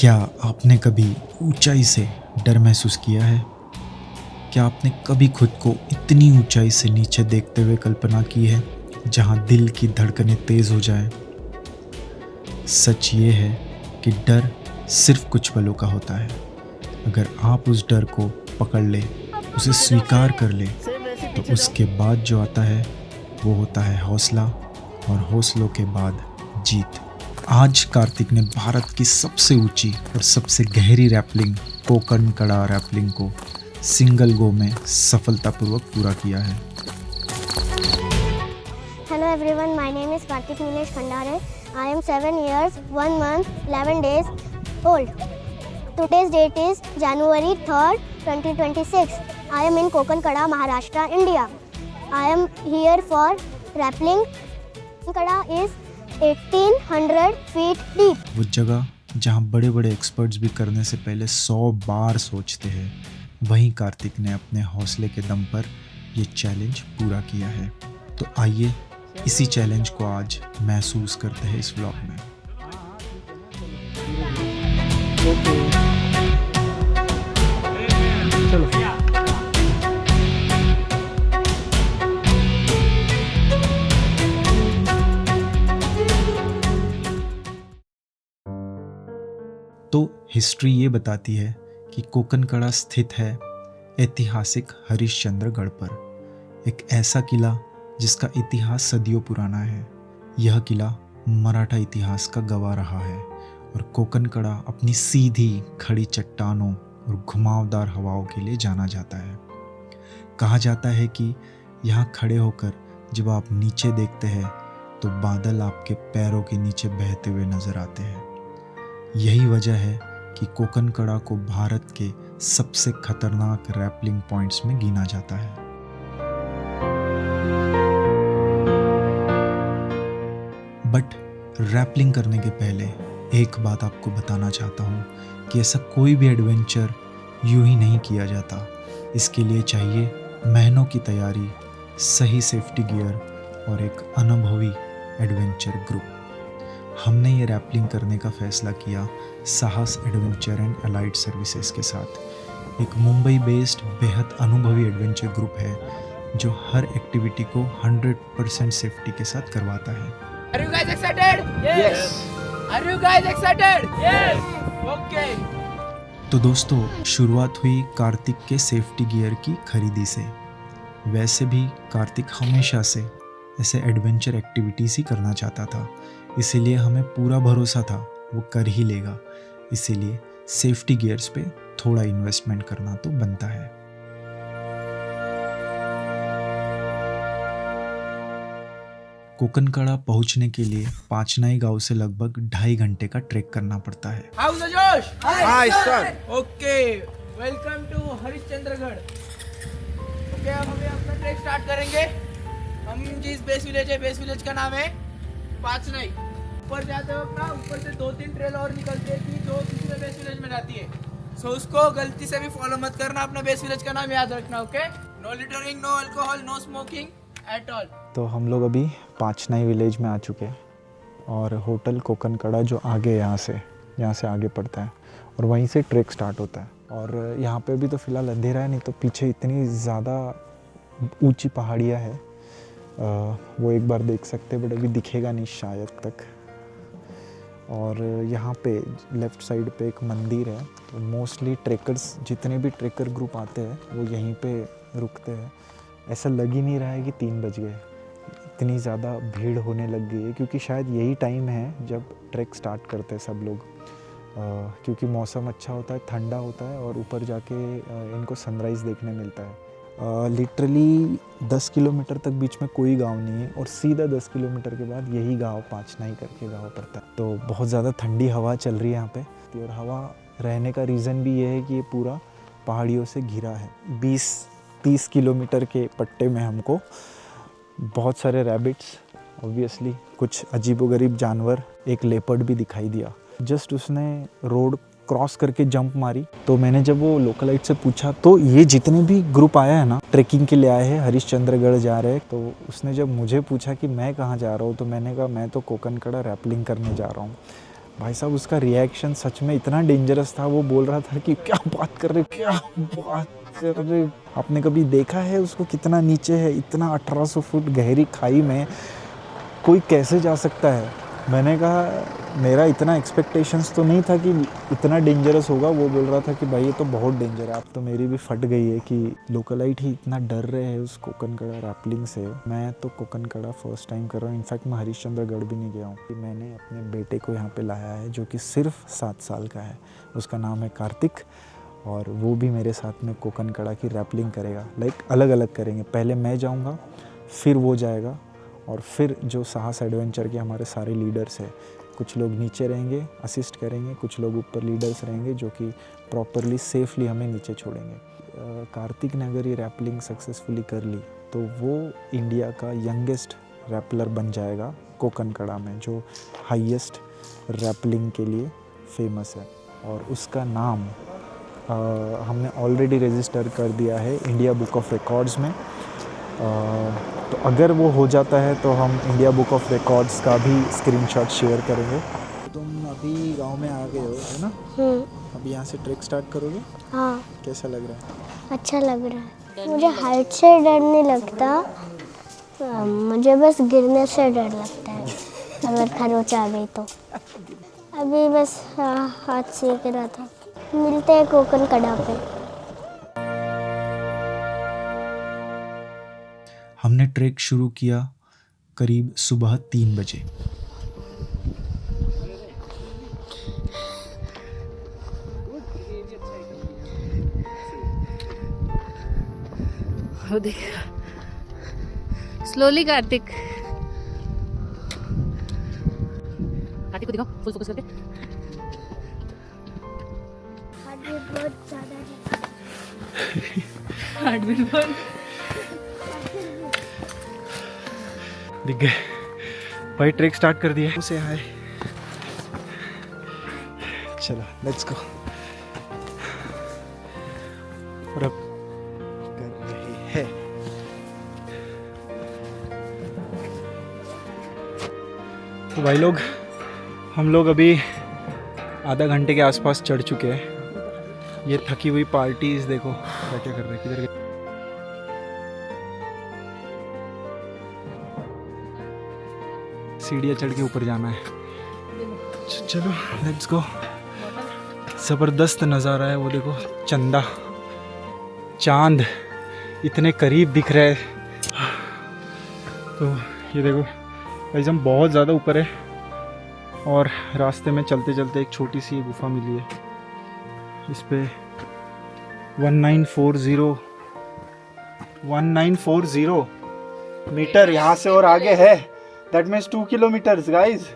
क्या आपने कभी ऊंचाई से डर महसूस किया है? क्या आपने कभी खुद को इतनी ऊंचाई से नीचे देखते हुए कल्पना की है जहां दिल की धड़कनें तेज हो जाएं? सच ये है कि डर सिर्फ कुछ पलों का होता है। अगर आप उस डर को पकड़ ले, उसे स्वीकार कर ले, तो उसके बाद जो आता है वो होता है हौसला, और हौसलों के बाद जीत। आज कार्तिक ने भारत की सबसे ऊंची और सबसे गहरी रैपलिंग कोकण कड़ा रैपलिंग को सिंगल गो में सफलतापूर्वक पूरा किया है। Hello everyone, my name is Kartik Nilesh Khandare. I am 7 years, 1 month, 11 days old. Today's date is January 3rd, 2026. I am in Kokankada, Maharashtra, India. I am here for rappelling. Kokankada is 1800 feet deep. वो जगह जहाँ बड़े बड़े experts भी करने से पहले 100 बार सोचते हैं, वहीं कार्तिक ने अपने हौसले के दम पर ये चैलेंज पूरा किया है। तो आइए इसी चैलेंज को आज महसूस करते हैं इस व्लॉग में। तो हिस्ट्री ये बताती है कि कोकणकड़ा स्थित है ऐतिहासिक हरिश्चंद्रगढ़ पर, एक ऐसा किला जिसका इतिहास सदियों पुराना है। यह किला मराठा इतिहास का गवाह रहा है और कोकणकड़ा अपनी सीधी खड़ी चट्टानों और घुमावदार हवाओं के लिए जाना जाता है। कहा जाता है कि यहाँ खड़े होकर जब आप नीचे देखते हैं तो बादल आपके पैरों के नीचे बहते हुए नजर आते हैं। यही वजह है कि कोकणकड़ा को भारत के सबसे खतरनाक रैपलिंग पॉइंट्स में गिना जाता है। बट रैपलिंग करने के पहले एक बात आपको बताना चाहता हूँ कि ऐसा कोई भी एडवेंचर यूं ही नहीं किया जाता। इसके लिए चाहिए महीनों की तैयारी, सही सेफ्टी गियर और एक अनुभवी एडवेंचर ग्रुप। हमने ये रैपलिंग करने का फैसला किया साहस एडवेंचर एंड अलाइड सर्विसेज के साथ। एक मुंबई बेस्ड बेहद अनुभवी एडवेंचर ग्रुप है जो हर एक्टिविटी को 100% सेफ्टी के साथ करवाता है। Are you guys excited? Yes. Are you guys excited? Yes. Okay. तो दोस्तों, शुरुआत हुई कार्तिक के सेफ्टी गियर की खरीदी से। वैसे भी कार्तिक हमेशा से ऐसे एडवेंचर एक्टिविटीज़ ही करना चाहता था, इसीलिए हमें पूरा भरोसा था वो कर ही लेगा। इसीलिए सेफ्टी गियर्स पे थोड़ा इन्वेस्टमेंट करना तो बनता है। कोकणकड़ा पहुंचने के लिए पाचनाई गांव से लगभग 2.5 घंटे का ट्रैक करना पड़ता है। How's the Josh? Hi, sir. Okay. Welcome to Harishchandragad. Okay, अब हमें अपना ट्रैक स्टार्ट करेंगे। हम जिस बेस विलेज का नाम है पाचनाई। ऊपर जाते वक्त ना ऊपर से 2-3 ट्रेल और निकलती है कि जो दूसरे बेस विलेज में जाती है। सो उसको गलती से भी फॉलो मत करना। अपना बेस विलेज का नाम याद रखना। Okay, no littering, no alcohol, no smoking at all. तो हम लोग अभी पाचनाई विलेज में आ चुके हैं और होटल कोकणकड़ा जो आगे यहाँ से आगे पड़ता है और वहीं से ट्रैक स्टार्ट होता है। और यहाँ पे भी तो फ़िलहाल अंधेरा है, नहीं तो पीछे इतनी ज़्यादा ऊंची पहाड़ियाँ है, वो एक बार देख सकते हैं, बट अभी दिखेगा नहीं शायद तक। और यहाँ पे लेफ़्ट साइड पे एक मंदिर है, तो मोस्टली ट्रेकर्स, जितने भी ट्रेकर ग्रुप आते हैं वो यहीं पे रुकते हैं। ऐसा लग ही नहीं रहा है कि 3 बज गए, इतनी ज़्यादा भीड़ होने लग गई है, क्योंकि शायद यही टाइम है जब ट्रैक स्टार्ट करते हैं सब लोग। क्योंकि मौसम अच्छा होता है, ठंडा होता है और ऊपर जाके इनको सनराइज़ देखने मिलता है। लिटरली 10 किलोमीटर तक बीच में कोई गांव नहीं है और सीधा 10 किलोमीटर के बाद यही गांव पाचनाई करके गांव पड़ता है। तो बहुत ज़्यादा ठंडी हवा चल रही है यहाँ पे, और हवा रहने का रीज़न भी ये है कि ये पूरा पहाड़ियों से घिरा है। 20-30 किलोमीटर के पट्टे में हमको बहुत सारे रैबिट्स, ऑब्वियसली कुछ अजीबोगरीब जानवर, एक लेपर्ड भी दिखाई दिया। जस्ट उसने रोड क्रॉस करके जंप मारी, तो मैंने जब वो लोकलाइट से पूछा तो ये जितने भी ग्रुप आया है ना, ट्रैकिंग के लिए आए हैं, हरिश्चंद्रगढ़ जा रहे हैं, तो उसने जब मुझे पूछा कि मैं कहाँ जा रहा हूँ, तो मैंने कहा मैं तो कोकणकड़ा रैपलिंग करने जा रहा हूँ। भाई साहब उसका रिएक्शन सच में इतना डेंजरस था, वो बोल रहा था कि क्या बात कर रहे हो, क्या बात कर रहे हो। आपने कभी देखा है उसको कितना नीचे है, इतना 1800 फुट गहरी खाई में कोई कैसे जा सकता है। मैंने कहा मेरा इतना एक्सपेक्टेशंस तो नहीं था कि इतना डेंजरस होगा। वो बोल रहा था कि भाई ये तो बहुत डेंजर है। अब तो मेरी भी फट गई है कि लोकलाइट ही इतना डर रहे हैं उस कोकनकड़ा रैपलिंग से। मैं तो कोकनकड़ा फर्स्ट टाइम कर रहा हूँ। इनफैक्ट मैं हरिश्चंद्रगढ़ भी नहीं गया हूँ। कि मैंने अपने बेटे को यहाँ पे लाया है जो कि सिर्फ 7 साल का है। उसका नाम है कार्तिक और वो भी मेरे साथ में कोकनकड़ा की रैपलिंग करेगा। लाइक अलग अलग करेंगे, पहले मैं जाऊँगा फिर वो जाएगा और फिर जो साहस एडवेंचर के हमारे सारे लीडर्स हैं, कुछ लोग नीचे रहेंगे असिस्ट करेंगे, कुछ लोग ऊपर लीडर्स रहेंगे जो कि प्रॉपरली सेफली हमें नीचे छोड़ेंगे। कार्तिक ने अगर ये रैपलिंग सक्सेसफुली कर ली तो वो इंडिया का यंगेस्ट रैपलर बन जाएगा कोकनकड़ा में, जो हाईएस्ट रैपलिंग के लिए फेमस है। और उसका नाम हमने ऑलरेडी रजिस्टर कर दिया है इंडिया बुक ऑफ रिकॉर्ड्स में। तो अगर वो हो जाता है तो हम इंडिया बुक ऑफ रिकॉर्ड्स का भी स्क्रीनशॉट शेयर करेंगे। तुम अभी गांव में आ गए हो है ना? अभी यहाँ से ट्रैक स्टार्ट करोगे? हाँ, कैसा लग रहा है? अच्छा लग रहा है। मुझे हाइट से डर नहीं लगता, मुझे बस गिरने से डर लगता है अगर खरोच आ गई तो। अभी बस हाथ सीख रहा था। मिलते हैं कोकनकड़ा पे। हमने ट्रैक शुरू किया करीब सुबह 3 बजे। वो देखा स्लोली कार्तिक को दिखाओ फुल फोकस करके। बहुत ज़्यादा हार्ट बीट बहुत दिख गए भाई, ट्रैक स्टार्ट कर दिया उसे। हाय चलो लेट्स गो। और अब कर रहे हैं तो भाई लोग, हम लोग अभी आधा घंटे के आसपास चढ़ चुके हैं। ये थकी हुई पार्टीज देखो क्या क्या कर रहे हैं, किधर गए। सीढ़ियाँ चढ़ के ऊपर जाना है। चलो लेट्स गो। ज़बरदस्त नज़ारा है वो देखो, चंदा चांद इतने करीब दिख रहा है। तो ये देखो गाइस, हम बहुत ज़्यादा ऊपर है और रास्ते में चलते चलते एक छोटी सी गुफा मिली है। इस पे 1940 मीटर यहाँ से और आगे है। That means 2 kilometres guys.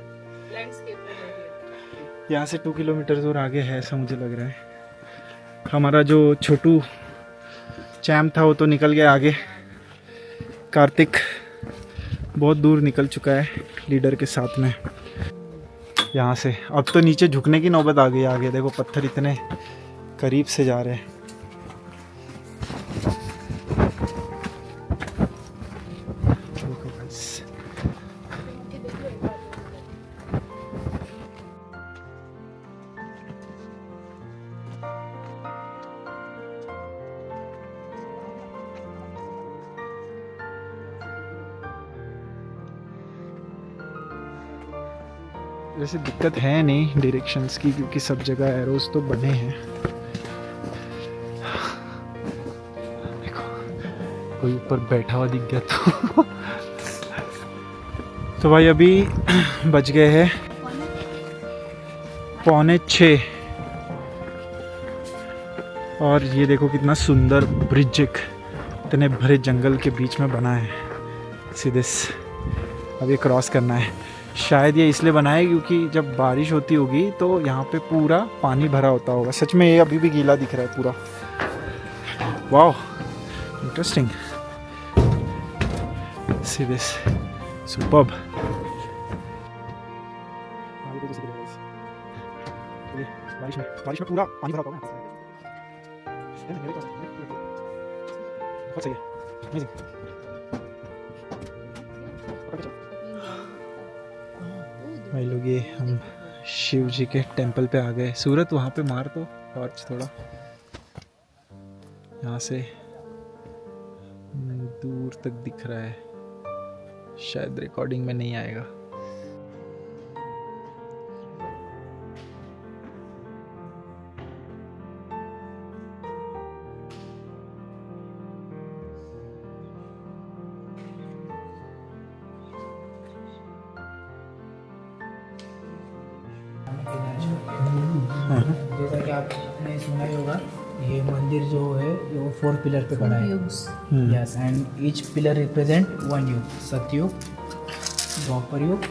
यहाँ से 2 किलोमीटर्स और आगे है ऐसा मुझे लग रहा है। हमारा जो छोटू चैम्प था वो तो निकल गया आगे। कार्तिक बहुत दूर निकल चुका है लीडर के साथ में। यहाँ से अब तो नीचे झुकने की नौबत आ गई। आगे देखो पत्थर इतने करीब से जा रहे हैं। वैसे दिक्कत है नहीं डायरेक्शंस की, क्योंकि सब जगह एरोज तो बने हैं। देखो कोई ऊपर बैठा हुआ दिख गया तो भाई अभी बज गए हैं 5:45 और ये देखो कितना सुंदर ब्रिज एक इतने भरे जंगल के बीच में बना है। सीधे अब ये क्रॉस करना है। शायद ये इसलिए बना है क्योंकि जब बारिश होती होगी तो यहाँ पे पूरा पानी भरा होता होगा। सच में ये अभी भी गीला दिख रहा है पूरा। वाह इंटरेस्टिंग। See this superb. बारिश में पूरा पानी भरा होता होगा। बहुत सही है, अमेजिंग। भाई लोग ये हम शिव जी के टेंपल पे आ गए। सूरत वहाँ पे मार दो टॉर्च थोड़ा, यहाँ से दूर तक दिख रहा है, शायद रिकॉर्डिंग में नहीं आएगा। जैसा कि आपने सुना ही होगा, ये मंदिर जो है वो 4 पिलर पे खड़ा है। Yes, and each pillar represent 1 युग, सतयुग, द्वापर युग,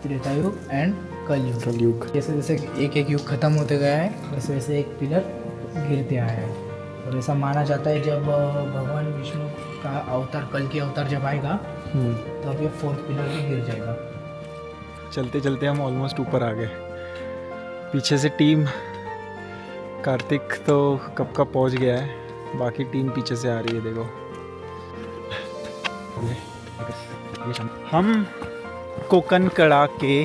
त्रेता युग एंड कलयुग। जैसे जैसे एक एक युग खत्म होते गया है, वैसे वैसे एक पिलर गिरते आया है। और ऐसा माना जाता है जब भगवान विष्णु का अवतार, कल की अवतार जब आएगा, तब ये 4th पिलर भी गिर जाएगा। चलते चलते हम ऑलमोस्ट ऊपर आ गए। पीछे से टीम, कार्तिक तो कब का पहुंच गया है, बाकी टीम पीछे से आ रही है। देखो हम कोकन कड़ा के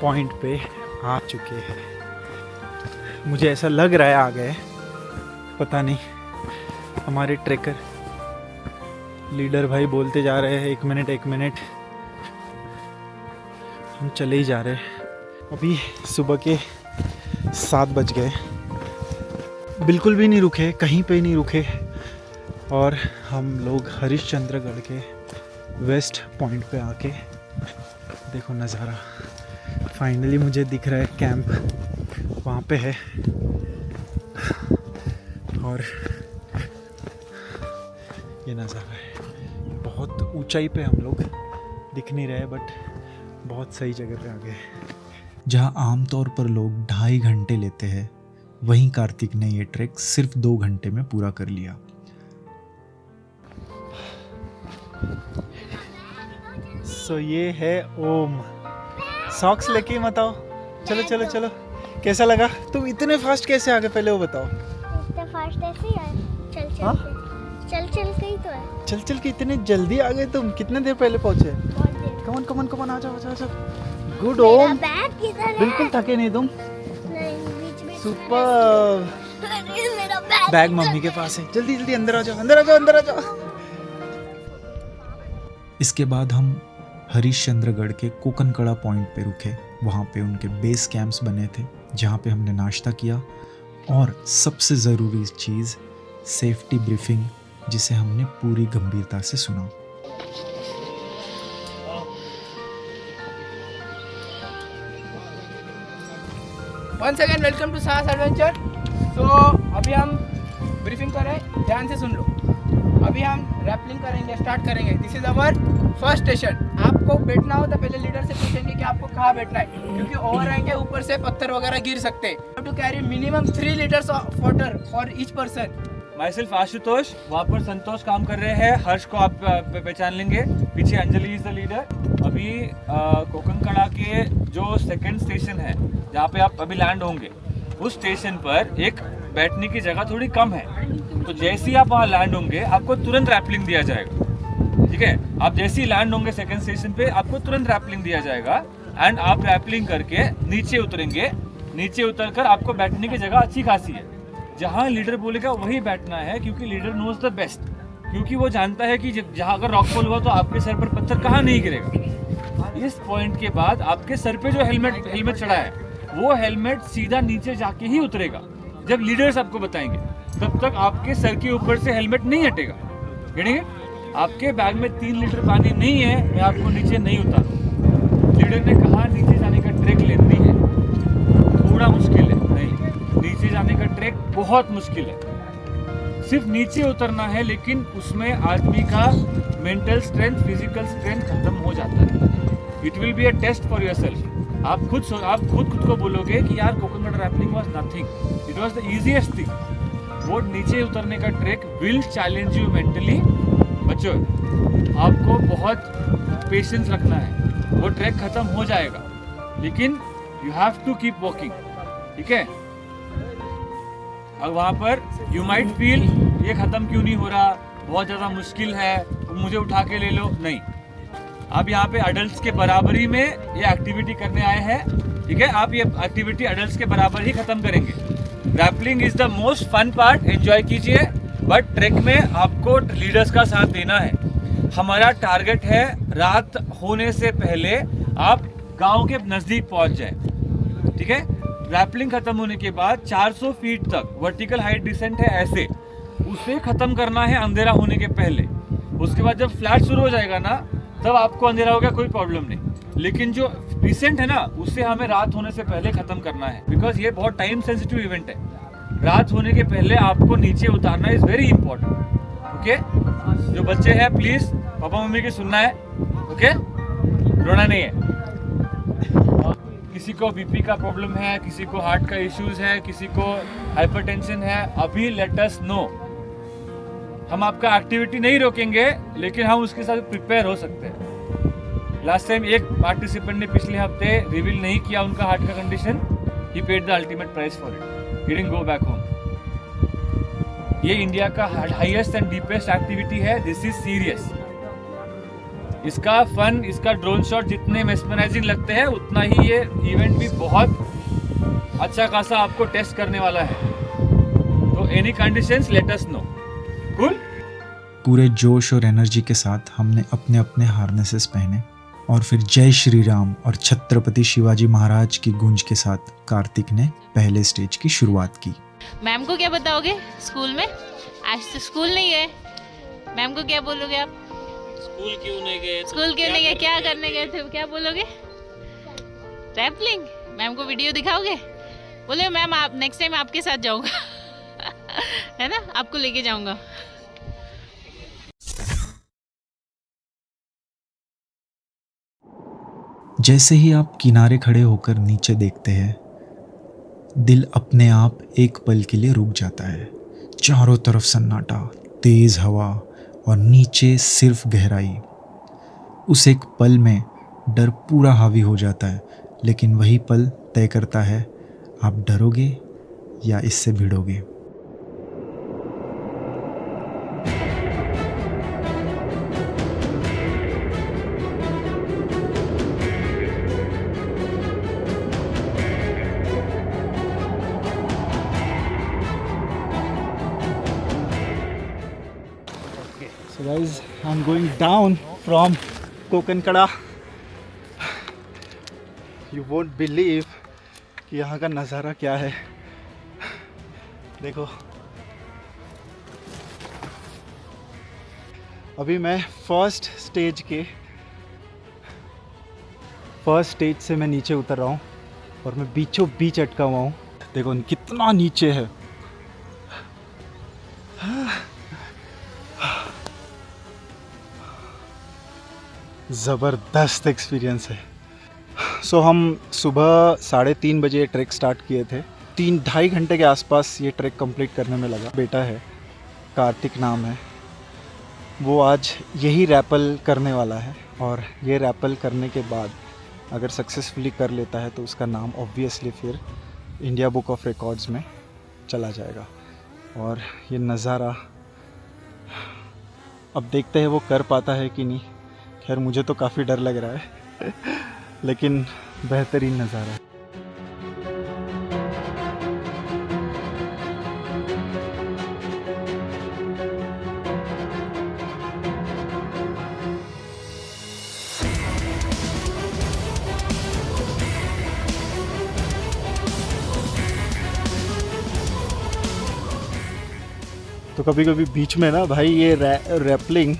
पॉइंट पे आ चुके हैं। मुझे ऐसा लग रहा है आ गए, पता नहीं। हमारे ट्रेकर लीडर भाई बोलते जा रहे हैं 1 मिनट 1 मिनट, हम चले ही जा रहे हैं। अभी सुबह के 7 बज गए, बिल्कुल भी नहीं रुके, कहीं पे नहीं रुके। और हम लोग हरिश्चंद्रगढ़ के वेस्ट पॉइंट पे आके देखो नज़ारा। फाइनली मुझे दिख रहा है कैंप वहाँ पे है। और ये नज़ारा है, बहुत ऊंचाई पे हम लोग, दिख नहीं रहे बट बहुत सही जगह पे आ गए। जहाँ आमतौर पर लोग 2.5 घंटे लेते हैं, वहीं कार्तिक ने ये ट्रैक सिर्फ 2 घंटे में पूरा कर लिया। सो ये है ओम। सॉक्स लेके मत आओ, चलो चलो चलो। कैसा लगा? तुम इतने फास्ट कैसे आ गए, पहले वो बताओ। इतना फास्ट ऐसे ही है, चल चल हाँ? के, चल चल के ही तो है। चल चल के इतने जल्दी आ गए तुम? कितने देर पहले पहुंचे? बहुत देर। कमन कमन कमन, आ जाओ आ जाओ आ जाओ। गुड मेरा ओम, बैग किधर है? बिल्कुल थके नहीं तुम। नहीं, बीच में सुपर। अरे मेरा बैग बैग मम्मी के पास है, जल्दी जल्दी अंदर आ जाओ अंदर आ जाओ अंदर आ जाओ। इसके बाद हम हरिश्चंद्रगढ़ के कोकनकड़ा पॉइंट पे रुके। वहाँ पे उनके बेस कैंप्स बने थे, जहाँ पे हमने नाश्ता किया। और सबसे ज़रूरी चीज़, सेफ्टी ब्रीफिंग, जिसे हमने पूरी गंभीरता से सुना। वंस अगेन वेलकम टू साहस एडवेंचर। सो अभी हम ब्रीफिंग कर रहे हैं, ध्यान से सुन लो। अभी हम रैपलिंग करेंगे, स्टार्ट करेंगे। This is our first station. आपको बैठना हो तो पहले लीडर से पूछेंगे कि आपको कहाँ बैठना है, क्योंकि ओवर आएंगे, ऊपर से पत्थर वगैरह गिर सकते हैं। To carry minimum 3 litres of water for each person. Myself Ashutosh, वहाँ पर संतोष काम कर रहे हैं। हर्ष को आप पहचान लेंगे, पीछे अंजलि इज द लीडर। अभी कोकनकड़ा के जो सेकंड स्टेशन है, जहाँ पे आप अभी लैंड होंगे, उस स्टेशन पर एक बैठने की जगह थोड़ी कम है। तो जैसे ही आप वहाँ लैंड होंगे, आपको तुरंत रैपलिंग दिया जाएगा। ठीक है, आप जैसे ही लैंड होंगे सेकंड स्टेशन पे, आपको तुरंत रैपलिंग दिया जाएगा। एंड आप रैपलिंग करके नीचे उतरेंगे। नीचे उतरकर आपको बैठने की जगह अच्छी खासी है, जहाँ लीडर बोलेगा वही बैठना है, क्योंकि लीडर नोज द बेस्ट। क्योंकि वो जानता है कि जहाँ अगर रॉकफॉल हुआ तो आपके सर पर पत्थर कहाँ नहीं गिरेगा। इस पॉइंट के बाद आपके सर पे जो हेलमेट चढ़ा है, वो हेलमेट सीधा नीचे जाके ही उतरेगा। जब लीडर्स आपको बताएंगे, तब तक आपके सर के ऊपर से हेलमेट नहीं हटेगा। गिनेंगे, आपके बैग में 3 लीटर पानी नहीं है, मैं आपको नीचे नहीं उतारूँ। लीडर ने कहा नीचे जाने का ट्रैक लेंदी है, थोड़ा मुश्किल है। नहीं, नीचे जाने का ट्रैक बहुत मुश्किल है। सिर्फ नीचे उतरना है, लेकिन उसमें आदमी का मेंटल स्ट्रेंथ, फिजिकल स्ट्रेंथ खत्म हो जाता है। It will be a test for yourself. आप खुद को बोलोगे कि यार coconut rappelling was nothing, it was the easiest thing. वो नीचे उतरने का track will challenge you mentally. बच्चों, आपको बहुत पेशेंस रखना है, वो ट्रैक खत्म हो जाएगा, लेकिन you have to keep walking. ठीक है, अब वहाँ पर यू माइट फील ये खत्म क्यों नहीं हो रहा, बहुत ज़्यादा मुश्किल है, मुझे उठा के ले लो। नहीं, आप यहाँ पे अडल्ट के बराबरी में ये एक्टिविटी करने आए हैं, ठीक है। आप ये एक्टिविटी अडल्ट के बराबर ही खत्म करेंगे। Rappelling is the most fun part, enjoy कीजिए, बट ट्रैक में आपको लीडर्स का साथ देना है। हमारा टारगेट है रात होने से पहले आप गांव के नज़दीक पहुंच जाए, ठीक है। रैपलिंग खत्म होने के बाद 400 फीट तक वर्टिकल हाइट डिसेंट है, ऐसे उसे खत्म करना है अंधेरा होने के पहले। उसके बाद जब फ्लैट शुरू हो जाएगा ना, तब आपको अंधेरा होगा, कोई प्रॉब्लम नहीं। लेकिन जो डिसेंट है ना, उससे हमें रात होने से पहले खत्म करना है, बिकॉज ये बहुत टाइम सेंसिटिव इवेंट है। रात होने के पहले आपको नीचे उतारना इज वेरी इंपॉर्टेंट, ओके। जो बच्चे हैं प्लीज पापा मम्मी की सुनना है, ओके, रोना नहीं है। किसी को बीपी का प्रॉब्लम है, किसी को हार्ट का इश्यूज है, किसी को हाइपरटेंशन है, अभी लेट अस नो। हम आपका एक्टिविटी नहीं रोकेंगे, लेकिन हम उसके साथ प्रिपेयर हो सकते हैं। लास्ट टाइम एक पार्टिसिपेंट ने पिछले हफ्ते रिवील नहीं किया उनका हार्ट का condition, he paid the ultimate price for it, he didn't go back home. ये इंडिया का हाईएस्ट एंड डीपेस्ट एक्टिविटी है, दिस इज सीरियस। इसका फन, इसका ड्रोन शॉट जितने मेस्मराइजिंग लगते हैं, उतना ही ये इवेंट भी बहुत अच्छा खासा आपको टेस्ट करने वाला है। तो any conditions let us know. Cool. पूरे जोश और एनर्जी के साथ हमने अपने अपने हार्नेसेस पहने और फिर जय श्री राम और छत्रपति शिवाजी महाराज की गूंज के साथ कार्तिक ने पहले स्टेज की शुरुआत की। मैम को क्या बताओगे स्कूल में? आज तो स्कूल नहीं है, मैम को क्या बोलोगे आप? स्कूल क्यों नहीं गए? स्कूल क्यों नहीं गए? क्या करने गए थे? क्या बोलोगे? रैपलिंग। मैम को वीडियो दिखाओगे? बोले मैम आप नेक्स्ट टाइम आपके साथ जाऊंगा है ना, आपको लेके जाऊंगा। जैसे ही आप किनारे खड़े होकर नीचे देखते हैं, दिल अपने आप एक पल के लिए रुक जाता है। चारों तरफ सन्नाटा, तेज हवा और नीचे सिर्फ गहराई। उस एक पल में डर पूरा हावी हो जाता है, लेकिन वही पल तय करता है आप डरोगे या इससे भिड़ोगे। So guys, I'm going down from कोकनकड़ा। You won't believe कि यहाँ का नज़ारा क्या है। देखो, अभी मैं फर्स्ट स्टेज से मैं नीचे उतर रहा हूँ और मैं बीचों बीच अटका हुआ हूँ। देखो कितना नीचे है। ज़बरदस्त एक्सपीरियंस है। सो हम सुबह 3:30 बजे ट्रैक स्टार्ट किए थे। 3-2.5 घंटे के आसपास ये ट्रैक कंप्लीट करने में लगा। बेटा है, कार्तिक नाम है, वो आज यही रैपल करने वाला है और ये रैपल करने के बाद अगर सक्सेसफुली कर लेता है तो उसका नाम ऑब्वियसली फिर इंडिया बुक ऑफ रिकॉर्ड्स में चला जाएगा। और ये नज़ारा अब देखते हैं वो कर पाता है कि नहीं। खैर मुझे तो काफ़ी डर लग रहा है लेकिन बेहतरीन नज़ारा है। तो कभी कभी बीच में ना भाई ये रैपलिंग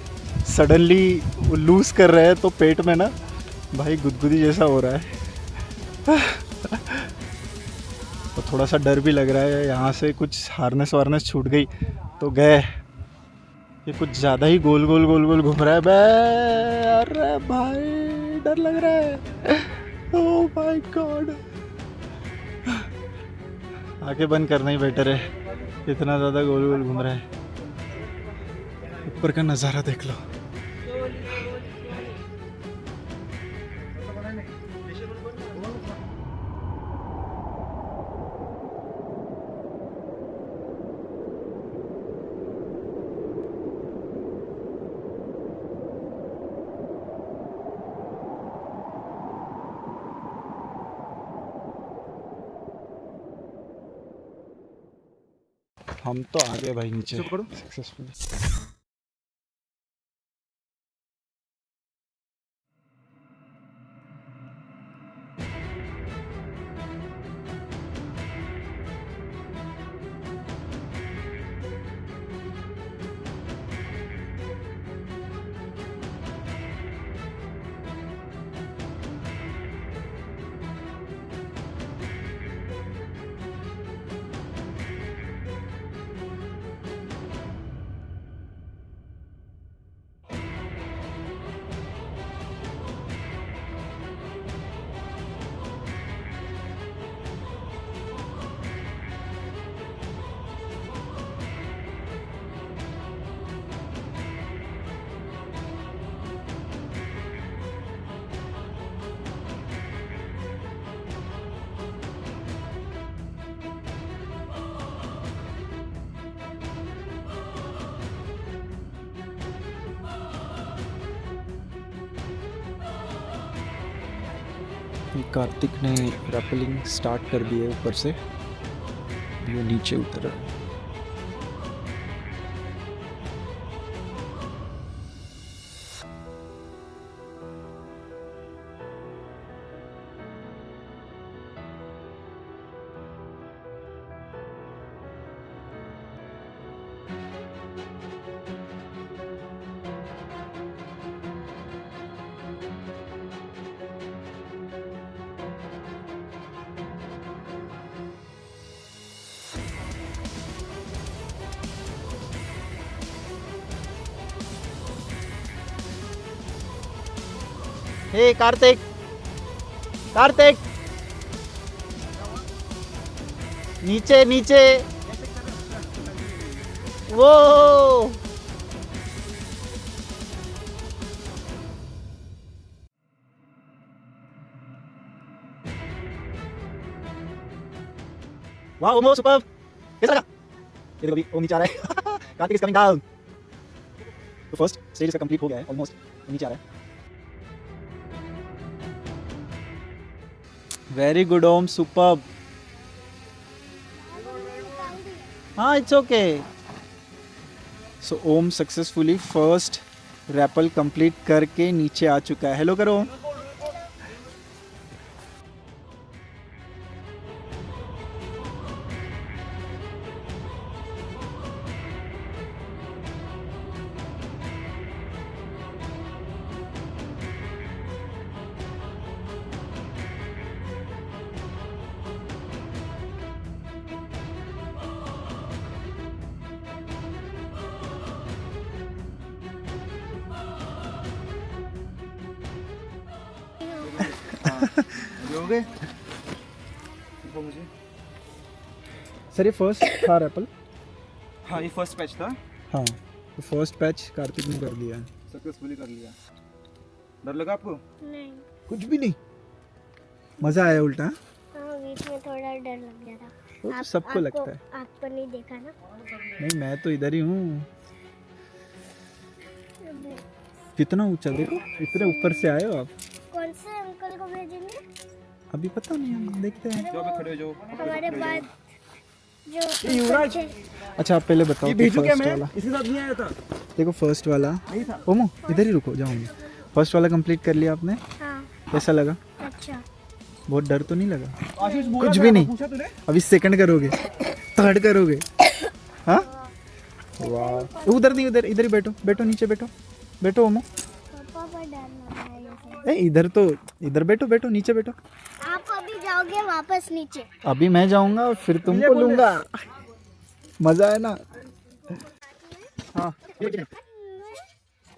सडनली लूज़ कर रहे हैं तो पेट में ना भाई गुदगुदी जैसा हो रहा है तो थोड़ा सा डर भी लग रहा है। यहाँ से कुछ हार्नेस छूट गई तो गए। ये कुछ ज़्यादा ही गोल गोल घूम रहा है बे। अरे भाई डर लग रहा है। ओह माय गॉड, आंखें बंद करना ही बेटर है, इतना ज़्यादा गोल गोल घूम रहा है। ऊपर का नज़ारा देख लो। हम तो आ गए भाई नीचे सक्सेसफुली। कार्तिक ने रैपलिंग स्टार्ट कर दी है ऊपर से, वो नीचे उतर रहा है। हे कार्तिक, कार्तिक नीचे नीचे, वो वाह ओमो सुपर, कैसा लगा? ये देखो अभी ओम नीचे आ रहा है। Kartik is coming down. तो फर्स्ट स्टेज इसका कंप्लीट हो गया है ऑलमोस्ट, नीचे आ रहा है। Very good Om, superb. हाँ it's okay. So Om successfully first rappel complete करके नीचे आ चुका है। हेलो करो ओम। हो गए मुझे सर, ये फर्स्ट था रैपल? हाँ ये फर्स्ट पैच था। हाँ तो फर्स्ट पैच कार्तिक ने कर लिया है, सक्सेसफुली कर लिया। डर लगा आपको? नहीं, कुछ भी नहीं, मजा आया उल्टा। हाँ बीच में थोड़ा डर लग गया था। वो तो सबको लगता है। आपको नहीं देखा ना? नहीं मैं तो इधर ही हूँ। कितना ऊंचा देखो, इतने ऊपर से आए हो आप। कौन से अंकल को भेजेंगे? अभी पता नहीं, हम देखते हैं। जो अभी खड़े हो, जो हमारे बाद जो युवराज। अच्छा आप पहले बताओ कि फर्स्ट वाला, इसके साथ नहीं आया था। देखो फर्स्ट वाला ओमो इधर ही रुको, जाऊंगी। फर्स्ट वाला कंप्लीट कर लिया आपने, हाँ कैसा लगा? अच्छा। बहुत डर तो नहीं लगा? आशीष कुछ भी नहीं। अभी सेकंड करोगे, थर्ड करोगे? हाँ वाह, उधर नहीं, उधर इधर ही बैठो, बैठो नीचे बैठो, बैठो ओमो। पापा पर डर लग रहा है ये सब। इधर तो इधर बैठो, बैठो नीचे बैठो। आप अभी जाओगे वापस नीचे? अभी मैं जाऊंगा और फिर तुमको लूंगा। मजा है ना? हाँ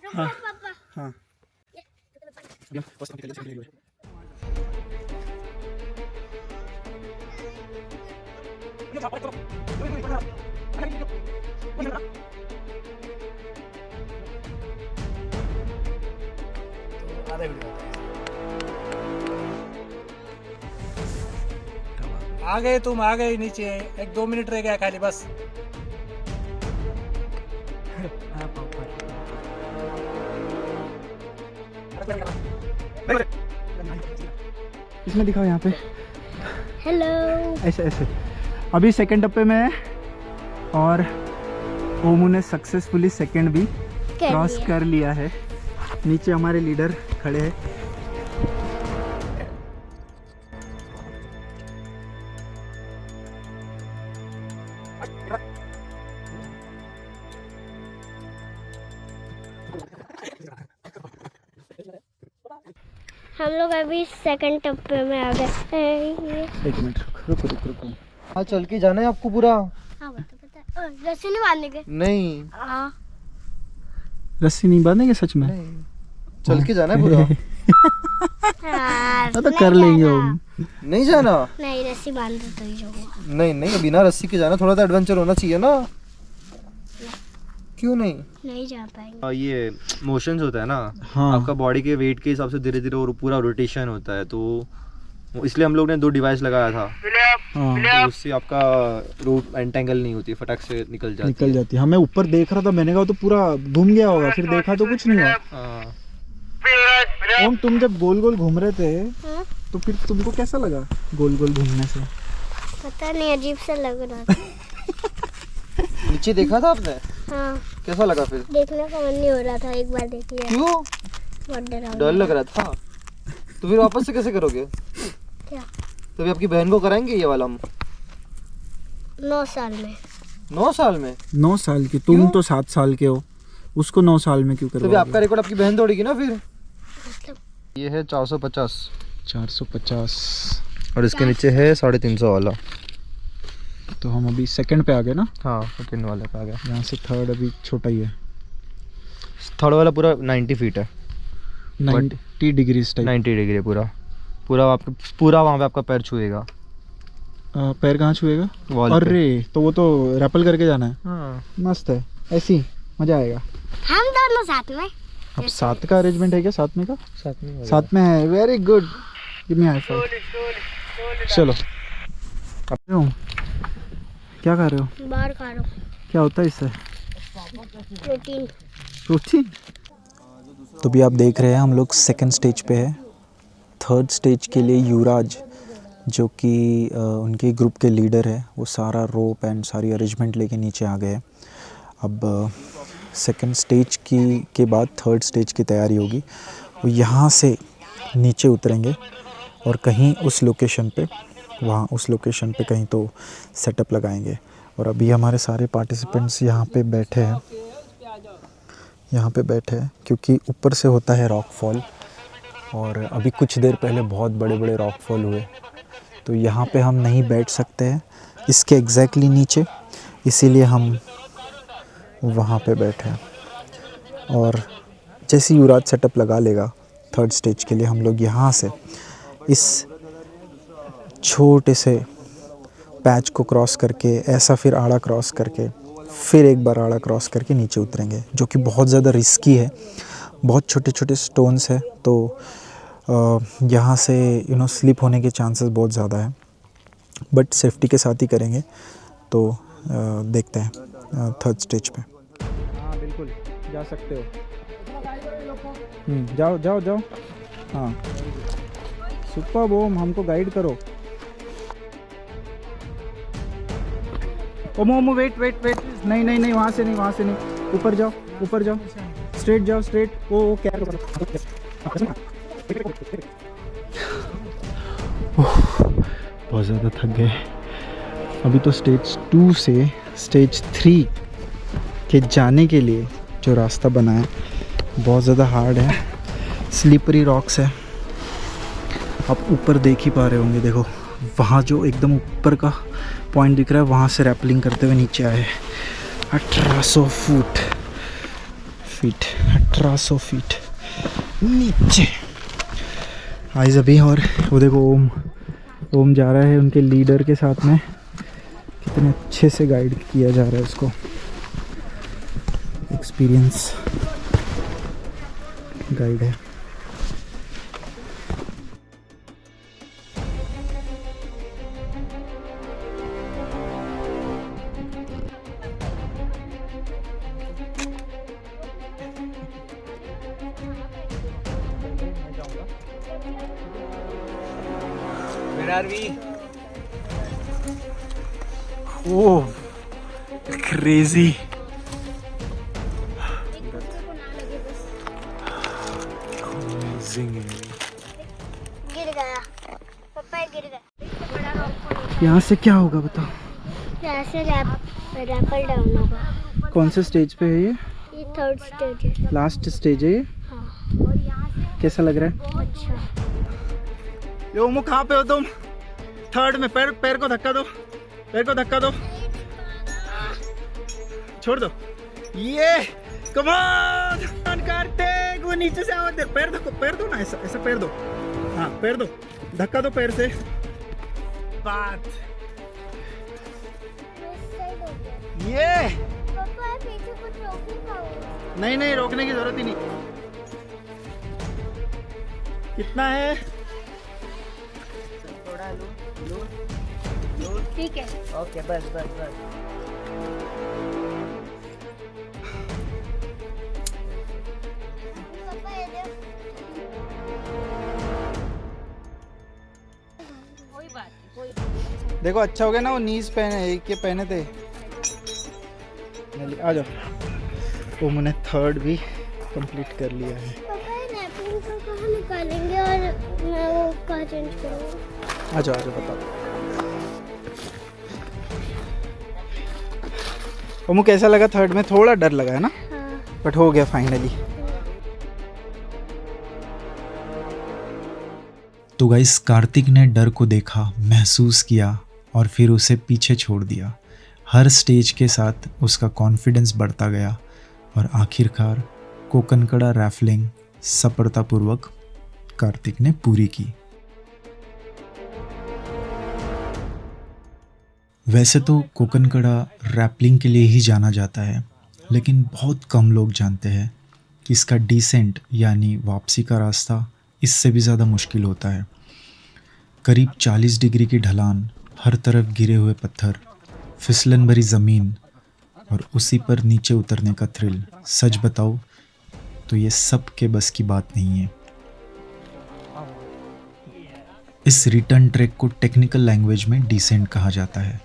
हाँ पापा। हाँ आ गए तुम, आ गए नीचे। 1-2 मिनट रह गया खाली बस। इसमें दिखाओ यहाँ पे, हेलो। ऐसे ऐसे। अभी सेकंड डब्बे में है, और ओमू ने सक्सेसफुली सेकंड भी क्रॉस कर लिया है। नीचे हमारे लीडर खड़े हैं। हम लोग अभी सेकंड टप्पे में आ गए। एक मिनट रुको। हाँ चल के जाना है आपको पूरा। हाँ बता रस्सी नहीं बांधने के। नहीं हाँ रस्सी नहीं बांधेंगे सच में? नहीं चल के जाना है पूरा। हाँ, तो कर लेंगे ओम। नहीं जाना। नहीं रस्सी बांध दो तो ही जाऊंगा। नहीं बिना रस्सी के जाना, थोड़ा तो एडवेंचर होना चाहिए ना। क्यों नहीं जा पाएंगे। ये मोशंस होता है ना, हाँ। आपका बॉडी के वेट के हिसाब से धीरे धीरे और पूरा रोटेशन होता है, तो इसलिए हम लोग ने 2 डिवाइस लगाया था। हाँ तो उससे आपका रूट एंटेंगल नहीं होती, फटाक से निकल जाती है। हमें ऊपर देख रहा था, मैंने कहा तो पूरा घूम गया होगा, फिर देखा तो कुछ नहीं हुआ। हाँ। ओम तुम जब गोल गोल घूम रहे थे हाँ? तो फिर तुमको कैसा लगा गोल गोल घूमने से? पता नहीं अजीब सा लग रहा था। नीचे देखा था आपने? हाँ कैसा लगा फिर? देखने का मन नहीं हो रहा था, एक बार देख लिया। क्यों? बहुत डर लग रहा था? तो फिर वापस से कैसे करोगे? क्या? तो अभी आपकी बहन को कराएंगे ये वाला हम 9 साल में। 9 साल में? 9 साल की? तुम क्यों? तो 7 साल के हो, उसको 9 साल में क्यों तो अभी करवाओगे? आपका रिकॉर्ड आपकी बहन तोड़ेगी ना फिर। मतलब ये है 450 450। और इसके नीचे है 350 वाला। तो हम अभी सेकंड पे आ गए ना। हाँ सेकंड वाला पे आ गया। यहाँ से थर्ड अभी छोटा ही है। थर्ड वाला पूरा 90 फीट है, 90 डिग्रीज टाइप। 90 डिग्री पूरा आपका पूरा वहाँ पे आपका पैर छुएगा। पैर कहाँ छुएगा? वॉल पे। अरे तो वो तो रैपल करके जाना है। हाँ। मस्त है, ऐसी मजा आएगा। हम दोनों साथ में। अब साथ का अरेंजमेंट है क्या? साथ में का? साथ में है। Very good, give me high five. चलो अब क्या खा रहे हो? बाहर खा रहा हूँ। क्या होता है इससे? प्रोटीन। तो भी आप देख रहे हैं हम लोग सेकंड स्टेज पे है। थर्ड स्टेज के लिए युवराज जो कि उनके ग्रुप के लीडर है, वो सारा रोप एंड सारी अरेंजमेंट लेके नीचे आ गए। अब सेकंड स्टेज के बाद थर्ड स्टेज की तैयारी होगी। वो यहाँ से नीचे उतरेंगे और कहीं उस लोकेशन पे कहीं तो सेटअप लगाएंगे। और अभी हमारे सारे पार्टिसिपेंट्स यहाँ पे बैठे हैं क्योंकि ऊपर से होता है रॉक फॉल, और अभी कुछ देर पहले बहुत बड़े बड़े रॉक फॉल हुए, तो यहाँ पे हम नहीं बैठ सकते हैं इसके एग्जैक्टली नीचे, इसीलिए हम वहाँ पे बैठे हैं। और जैसे युवराज सेटअप लगा लेगा थर्ड स्टेज के लिए, हम लोग यहाँ से इस छोटे से पैच को क्रॉस करके ऐसा फिर आड़ा क्रॉस करके फिर एक बार आड़ा क्रॉस करके नीचे उतरेंगे, जो कि बहुत ज़्यादा रिस्की है। बहुत छोटे छोटे स्टोन्स है, तो यहाँ से स्लिप होने के चांसेस बहुत ज़्यादा है, बट सेफ्टी के साथ ही करेंगे। तो देखते हैं थर्ड स्टेज पे। हाँ बिल्कुल जा सकते हो। जाओ जाओ जाओ। हाँ सुपर ओम, हमको गाइड करो। ओमो वेट नहीं वहाँ से नहीं, ऊपर जाओ स्ट्रेट जाओ वो क्या बहुत ज़्यादा थक गए। अभी तो स्टेज 2 से स्टेज 3 के जाने के लिए जो रास्ता बना है बहुत ज़्यादा हार्ड है, स्लिपरी रॉक्स है। आप ऊपर देख ही पा रहे होंगे, देखो वहाँ जो एकदम ऊपर का पॉइंट दिख रहा है, वहाँ से रैपलिंग करते हुए नीचे आए 1800 फीट नीचे आइज अभी। और वो देखो ओम जा रहा है उनके लीडर के साथ में, कितने अच्छे से गाइड किया जा रहा है उसको। एक्सपीरियंस गाइड है। Where are we? Oh crazy. गिर गया पापा, गिर गया। यहाँ से क्या होगा बताओ? यहाँ से रैपल डाउन होगा। कौन से स्टेज पे है ये? ये 3rd स्टेज है। लास्ट स्टेज है ये? हाँ। कैसा लग रहा है? अच्छा। यो उमू कहाँ पे हो तुम? 3rd में। पैर को धक्का दो, पैर को धक्का दो, छोड़ दो। ये कम ऑन कार्तिक, वो नीचे से आओ। पैर दो ना, ऐसा पैर दो। हाँ पैर दो, धक्का दो पैर से। बात ये पापा पीछे कुछ रोक नहीं पाओगे? नहीं, रोकने की जरूरत ही नहीं। कितना है? थोड़ा लो। ठीक है। ओके बस। पापा ये देखो। कोई बात नहीं। देखो अच्छा हो गया ना, वो नीज पहने, एक ये पहने थे। आ जाओ। वो मैंने 3rd भी कंप्लीट कर लिया है। पापा ये नैपकिन को कहाँ निकालेंगे और मैं वो कहाँ चेंज करूँगा? आ जाओ बताओ। ओमू कैसा लगा 3rd में? थोड़ा डर लगा है ना, हाँ। बट हो गया फाइनली। तो गाइस कार्तिक ने डर को देखा, महसूस किया और फिर उसे पीछे छोड़ दिया। हर स्टेज के साथ उसका कॉन्फिडेंस बढ़ता गया और आखिरकार कोकनकड़ा रैफलिंग सफलतापूर्वक कार्तिक ने पूरी की। वैसे तो कोकनकड़ा रैपलिंग के लिए ही जाना जाता है, लेकिन बहुत कम लोग जानते हैं कि इसका डिसेंट यानी वापसी का रास्ता इससे भी ज़्यादा मुश्किल होता है। करीब 40 डिग्री की ढलान, हर तरफ गिरे हुए पत्थर, फिसलन भरी ज़मीन और उसी पर नीचे उतरने का थ्रिल। सच बताओ तो ये सब के बस की बात नहीं है। इस रिटर्न ट्रैक को टेक्निकल लैंग्वेज में डिसेंट कहा जाता है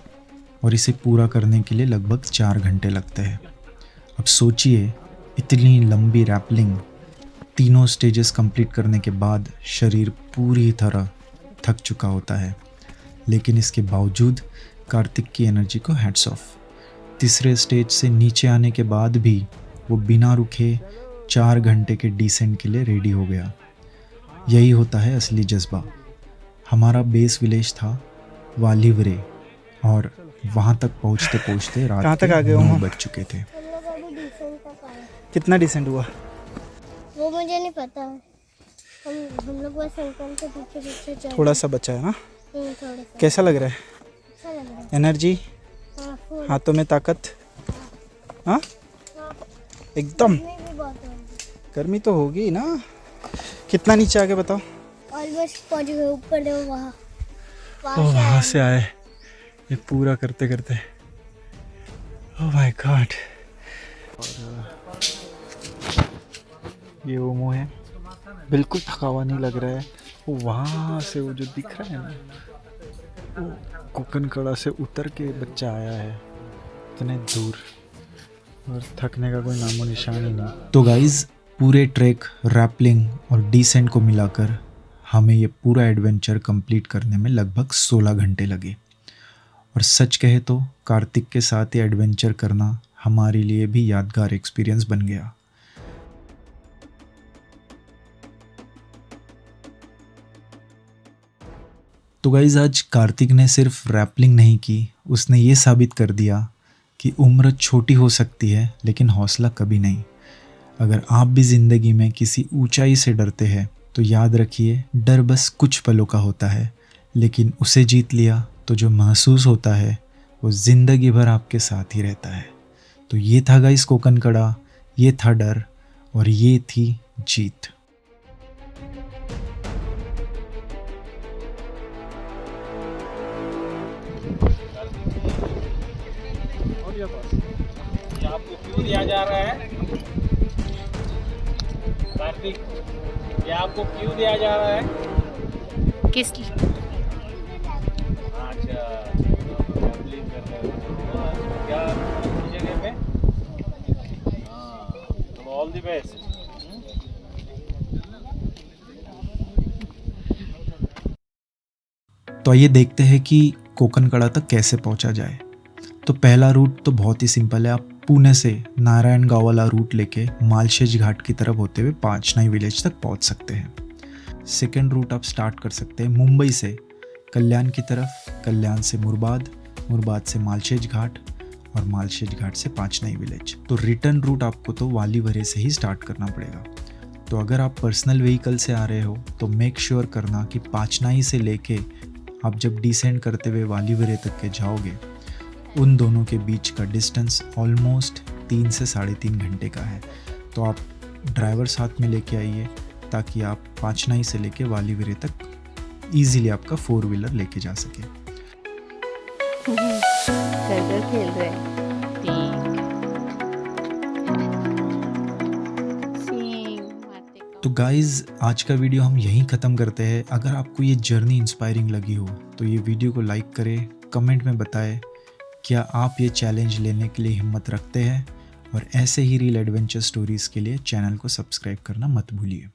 और इसे पूरा करने के लिए लगभग 4 घंटे लगते हैं। अब सोचिए, इतनी लंबी रैपलिंग, तीनों स्टेजेस कंप्लीट करने के बाद शरीर पूरी तरह थक चुका होता है, लेकिन इसके बावजूद कार्तिक की एनर्जी को हैट्स ऑफ। तीसरे स्टेज से नीचे आने के बाद भी वो बिना रुके 4 घंटे के डिसेंट के लिए रेडी हो गया। यही होता है असली जज्बा। हमारा बेस विलेज था वालीवरे और वहाँ तक पहुँचते पहुँचते रात के 9 बज चुके थे। हम लोग अभी डिसेंट तक आए। कितना डिसेंट हुआ वो मुझे नहीं पता है। हम लोग बस अंकल के पीछे पीछे चल। थोड़ा सा बचा है ना? थोड़ा सा। कैसा लग रहा है? अच्छा लग रहा है। एनर्जी, हाँ, फुल। हाथों में ताकत? हाँ एकदम। गर्मी भी बहुत हो रही है। गर्मी तो होगी ना। कितना नीचे आके बताओ? ऑलमोस्ट पहुंच गए ऊपर, देखो वहाँ वहाँ से आए ये पूरा करते करते। Oh my God. ये ओमो है, बिल्कुल थका हुआ नहीं लग रहा है। वो वहाँ से वो जो दिख रहा है ना, वो कोकनकड़ा से उतर के बच्चा आया है इतने दूर, और थकने का कोई नामो निशान ही नहीं। तो गाइज पूरे ट्रैक, रैपलिंग और डिसेंट को मिलाकर हमें ये पूरा एडवेंचर कंप्लीट करने में लगभग 16 घंटे लगे। और सच कहे तो कार्तिक के साथ ये एडवेंचर करना हमारे लिए भी यादगार एक्सपीरियंस बन गया। तो गाइज आज कार्तिक ने सिर्फ रैपलिंग नहीं की, उसने ये साबित कर दिया कि उम्र छोटी हो सकती है लेकिन हौसला कभी नहीं। अगर आप भी ज़िंदगी में किसी ऊंचाई से डरते हैं तो याद रखिए, डर बस कुछ पलों का होता है, लेकिन उसे जीत लिया तो जो महसूस होता है वो ज़िंदगी भर आपके साथ ही रहता है। तो ये था गाइस कोकनकड़ा, ये था डर और ये थी जीत। ये आपको क्यों दिया जा रहा है कार्तिक? ये आपको क्यों दिया जा रहा है? किस अच्छा, traveling कर रहे हो। क्या जगह ऑल द बेस्ट. तो आइए देखते हैं कि कोकन कड़ा तक कैसे पहुंचा जाए। तो पहला रूट तो बहुत ही सिंपल है। आप पुणे से नारायण गांव वाला रूट लेके मालशेज घाट की तरफ होते हुए पांचनाई विलेज तक पहुंच सकते हैं। सेकेंड रूट आप स्टार्ट कर सकते हैं मुंबई से कल्याण की तरफ, कल्याण से मुरबाद, मुरबाद से मालशेज घाट और मालशेज घाट से पांचनाई विलेज। तो रिटर्न रूट आपको तो वालीवरे से ही स्टार्ट करना पड़ेगा। तो अगर आप पर्सनल व्हीकल से आ रहे हो तो मेक श्योर करना कि पांचनाई से लेके आप जब डिसेंड करते हुए वालीवरे तक के जाओगे, उन दोनों के बीच का डिस्टेंस ऑलमोस्ट 3 से 3.5 घंटे का है। तो आप ड्राइवर साथ में लेके आइए ताकि आप पांचनाई से लेके वालीवरे तक ईजीली आपका 4 व्हीलर लेके जा सके। खेल रहे हैं। तो गाइज़ आज का वीडियो हम यहीं ख़त्म करते हैं। अगर आपको ये जर्नी इंस्पायरिंग लगी हो तो ये वीडियो को लाइक करें, कमेंट में बताएं क्या आप ये चैलेंज लेने के लिए हिम्मत रखते हैं, और ऐसे ही रील एडवेंचर स्टोरीज़ के लिए चैनल को सब्सक्राइब करना मत भूलिए।